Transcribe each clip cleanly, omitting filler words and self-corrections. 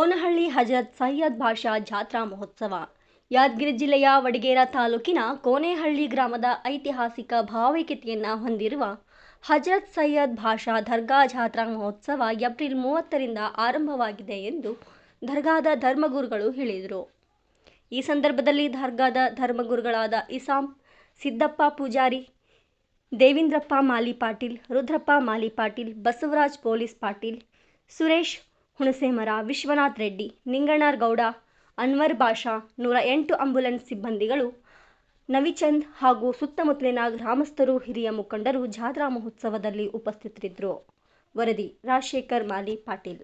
ಕೋನಹಳ್ಳಿ ಹಜರತ್ ಸೈಯದ್ ಭಾಷಾ ಜಾತ್ರಾ ಮಹೋತ್ಸವ. ಯಾದಗಿರಿ ಜಿಲ್ಲೆಯ ವಡಗೇರ ತಾಲೂಕಿನ ಕೋನೇಹಳ್ಳಿ ಗ್ರಾಮದ ಐತಿಹಾಸಿಕ ಭಾವೈಕ್ಯತೆಯನ್ನು ಹೊಂದಿರುವ ಹಜರತ್ ಸೈಯದ್ ಭಾಷಾ ದರ್ಗಾ ಜಾತ್ರಾ ಮಹೋತ್ಸವ ಏಪ್ರಿಲ್ 30ರಿಂದ ಆರಂಭವಾಗಿದೆ ಎಂದು ದರ್ಗಾದ ಧರ್ಮಗುರುಗಳು ಹೇಳಿದರು. ಈ ಸಂದರ್ಭದಲ್ಲಿ ದರ್ಗಾದ ಧರ್ಮಗುರುಗಳಾದ ಇಸಾಂ ಸಿದ್ದಪ್ಪ ಪೂಜಾರಿ, ದೇವೇಂದ್ರಪ್ಪ ಮಾಲಿ ಪಾಟೀಲ್, ರುದ್ರಪ್ಪ ಮಾಲಿ ಪಾಟೀಲ್, ಬಸವರಾಜ್ ಪೊಲೀಸ್ ಪಾಟೀಲ್, ಸುರೇಶ್ ಹುಣಸೇಮರ, ವಿಶ್ವನಾಥ್ ರೆಡ್ಡಿ, ನಿಂಗಣ್ಣರ್ ಗೌಡ, ಅನ್ವರ್ ಬಾಷಾ, 108 ಆಂಬ್ಯುಲೆನ್ಸ್ ಸಿಬ್ಬಂದಿಗಳು, ನವಿಚಂದ್ ಹಾಗೂ ಸುತ್ತಮುತ್ತಲಿನ ಗ್ರಾಮಸ್ಥರು, ಹಿರಿಯ ಮುಖಂಡರು ಜಾತ್ರಾ ಮಹೋತ್ಸವದಲ್ಲಿ ಉಪಸ್ಥಿತರಿದ್ದರು. ವರದಿ ರಾಜಶೇಖರ್ ಮಾಲಿ ಪಾಟೀಲ್.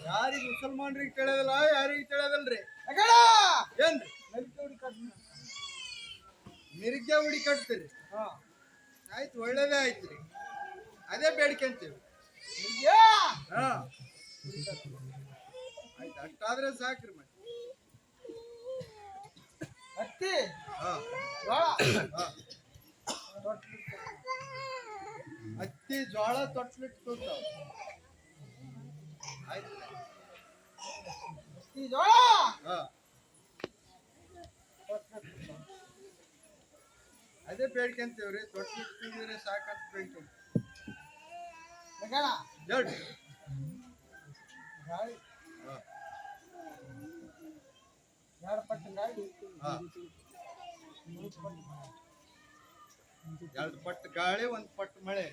ಯಾರಿಗೆ ಮುಸಲ್ಮಾನ್ರಿಗೆ ತಿಳಿಯೋದಿಲ್ಲ, ಯಾರಿಗೆ ತಿಳಿಯೋದಲ್ರಿ. ಏನ್ರಿ ಮಿರ್ಗೆ ಹುಡಿ ಕಟ್ತೀರಿ? ಆಯ್ತು, ಒಳ್ಳೇದೇ ಆಯ್ತ್ರಿ. ಅದೇ ಬೇಡಿಕೆ ಅಂತೀವಿ. ಆಯ್ತು, ಅಷ್ಟಾದ್ರೆ ಸಾಕ್ರಿ. ಮತ್ತೆ ಹತ್ತಿ ಜೋಳ ತೊಟ್ಲಿಟ್ಟು ಅದೇ ಬೇಡಿಕೆ ಅಂತೀವ್ರಿ. ತೊಟ್ಲಿಟ್ಟಿದ್ರೆ ಸಾಕಂತ ಬೇಡಿಕೆ. ಹೇಳ್ರಿ. ಎರಡು ಪಟ್ಟು ಗಾಳಿ, ಒಂದು ಪಟ್ಟು ಮಳೆ.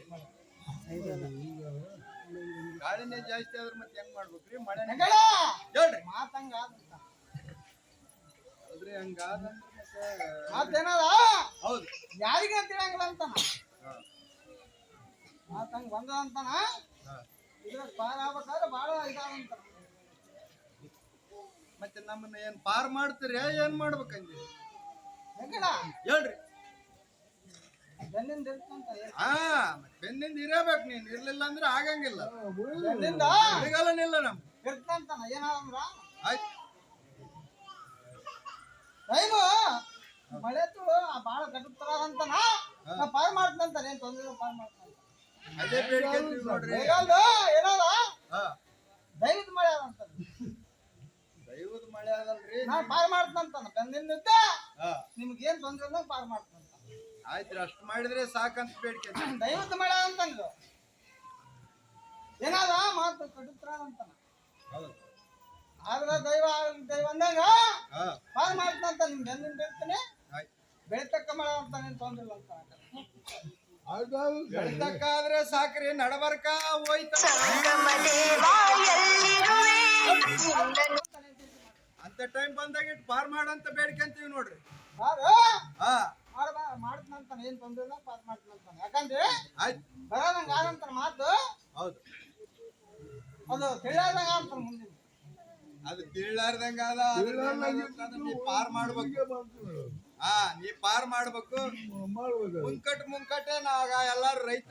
ಗಾಳಿನೇ ಜಾಸ್ತಿ ಆದ್ರೆ ಮತ್ತೆ ಹೆಂಗ್ ಮಾಡ್ಬೇಕ್ರಿ? ಮಳೆ ಹೇಳ್ರಿ. ಅದ್ರಿ ಹಂಗಾದಂದ್ರ ಹೌದು, ಯಾರಿಗೆ ತಿಳಿಯಂಗಿಲ್ಲ ಅಂತಾನ ಮಾತಂಗ ಬಂದ ಅಂತಾನ. ಇದ್ರ ಪಾರ್ ಆಗ್ಬೇಕಾದ್ರೆ ಬಾಳ ಇದಾವಂತ. ಮತ್ತೆ ನಮ್ಮನ್ನ ಏನ್ ಪಾರ್ ಮಾಡ್ತೀರಿ? ಏನ್ ಮಾಡ್ಬೇಕಂದಿ ಹೇಳ್ರಿ. ಬೆನ್ನಿಂದ ಬೆನ್ನಿಂದ ಇರಬೇಕು. ನೀನ್ ಇರ್ಲಿಲ್ಲ ಅಂದ್ರೆ ಆಗಂಗಿಲ್ಲ. ಬೆನ್ನಿಂದ ಇರಗಲ್ಲನಿಲ್ಲ ನಮ್ ಇರ್ತಂತಾನ. ಏನಾದ್ರ ಆಯ್ತು, ಟೈಮು ಮಳೆ ತುಳು ಬಾಳ ಗಟ್ಟುತ್ತರ ಅಂತಾನ. ಪಾರ್ ಮಾಡ್ತಂತಾನ. ಏನ್ ತೊಂದ್ರೆ ಪಾರ್ ಮಾಡ್ತಾನ. ಅದೇ ಬೇಡಿಕೆ ನೋಡ್ರಿ. ಏನಾದ ದೈವದ ಮಳೆ ಅದಂತ. ದೈವದ ಮಳೆ ಅದಲ್ರಿ. ನಾ ಪಾರ್ ಮಾಡ್ತಂತಾನ. ಬೆನ್ನಿಂದ ನಿಮ್ಗೇನ್ ತೊಂದ್ರೆ ಇಲ್ಲ, ಪಾರ್ ಮಾಡ್ತಂತ. ಆಯ್ತ್ರಿ, ಅಷ್ಟು ಮಾಡಿದ್ರೆ ಸಾಕಂತ ಬೇಡಿಕೆ. ದೈವದ ಮಳೆ ಅಂತಂದು ಏನಾದ ಮಾತು ಕಡುತ್ತರ ಅಂತಾನ. ಆದ್ರೆ ದೈವ ಅಂದಾಗ ಪಾರ್ ಮಾಡ್ತಂತ. ನಿಮ್ ಬೆನ್ನಿಂದ ಇರ್ತೀನಿ ಬೆಳಿತಕ್ಕ ಮಳೆ ಅಂತ. ನೀನ್ ತೊಂದ್ರೆ ಇಲ್ಲ ಅಂತ. ಬೆಳಿತಕ್ಕಾದ್ರೆ ಸಾಕ್ರಿ. ನಡಬರ್ಕ ಹೋಯ್ತ ಅಂತ ಟೈಮ್ ಬಂದಾಗ ಇಟ್ಟು ಪಾರ್ ಮಾಡಂತ ಬೇಡಿಕೆ ಅಂತೀವಿ ನೋಡ್ರಿ. ಮಾಡ್ತಂತಾನ. ಏನ್ ತೊಂದ್ರೆ ಇಲ್ಲ, ಪಾರ್ ಮಾಡ್ತಂತಾನ. ಯಾಕಂದ್ರೆ ಬರೋದಂಗ ಆಗಂತಾನ ಮಾತು. ಹೌದು, ಅದು ತಿಳಿಯಾದಂಗ ಅಂತಾನ. ಮುಂದಿನ ಅದು ತಿಳಿಲಾರ್ದಂಗ ನೀ ಪಾರ್ ಮಾಡ್ಬೇಕು. ನೀ ಪಾರ್ ಮಾಡ್ಬೇಕು. ಮುಂಕಟ್ಟೆ ನಾಗ ಎಲ್ಲಾರು ರೈತ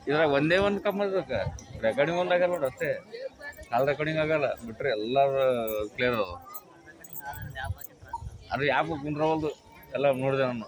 ಇದ್ರಾಗ ಒಂದೇ ಒಂದು ಕಮ್ಮಕ ರೆಕಾರ್ಡಿಂಗ್ ಒಂದು ಆಗಲ್ಲ ನೋಡಿ. ಅಷ್ಟೇ ಕಾಲ್ ರೆಕಾರ್ಡಿಂಗ್ ಆಗಲ್ಲ. ಬಿಟ್ರೆ ಎಲ್ಲಾರು ಕ್ಲಿಯರ್ ಅದ. ಅದು ಯಾಕೆ ಕುಂದ್ರವಲ್ದು ಎಲ್ಲ ನೋಡಿದೆ ನಾನು.